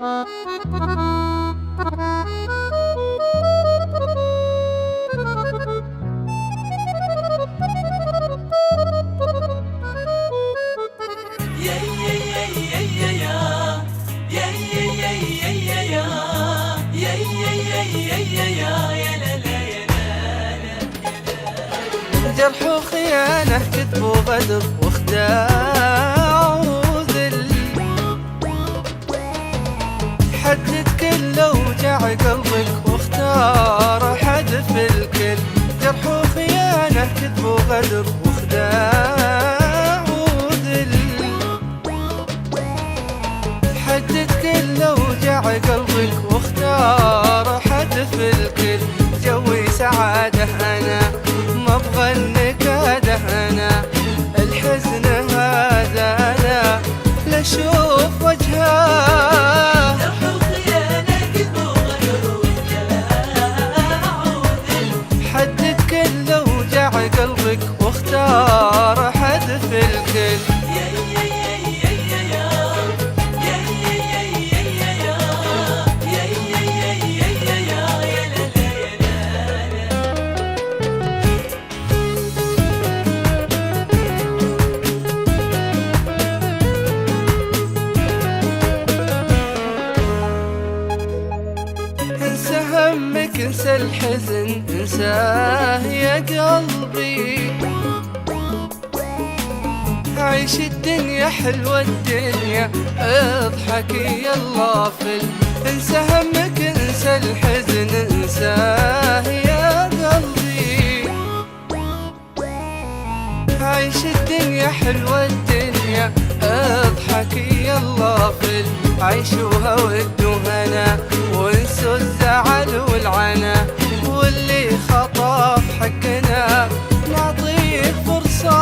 جرح وخيانة كذب وغدر واخداع وذل، حدد كل وجع قلبك واختار حذف الكل. جرح وخيانة كذب وغدر واخداع وذل، حدد كل وجع قلبك واختار حذف الكل. جوي سعادة أنا ما ابغى النكادة، أنا الحزن هذا أنا لا اشوف وجهه. جرح وخيانة كذب وغدر واخداع وذل، حدد كل وجع قلبك واختار حذف الكل. انسى همك انسى الحزن انساه يا قلبي، عيش الدنيا حلوة الدنيا اضحكي يلا فل. انسى همك انسى الحزن انساه يا قلبي، عيش الدنيا حلوة الدنيا اضحكي يلا فل. عيشوها ود وهنا وانسوا الزعل والعنا، واللي خطف حقنا نعطيه فرصة.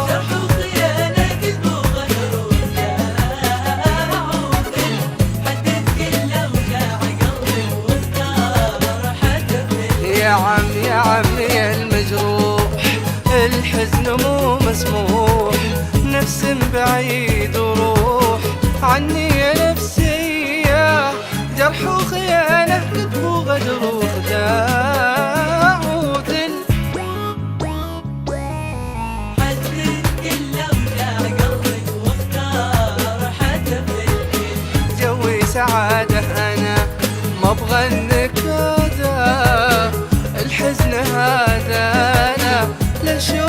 جرح وخيانة كذب وغدر واخداع وذل، حدد كل وجع قلبك واختار حذف الكل. يا عمي المجروح الحزن مو مسموح، نفس بعيد وروح عني يا نفسي. جرح وخيانة كذب وغدر واخداع وذل، حدد كل وجع قلبك واختار حذف الكل. جوي سعادة أنا ما ابغى النكادة، الحزن هذا أنا لا اشوف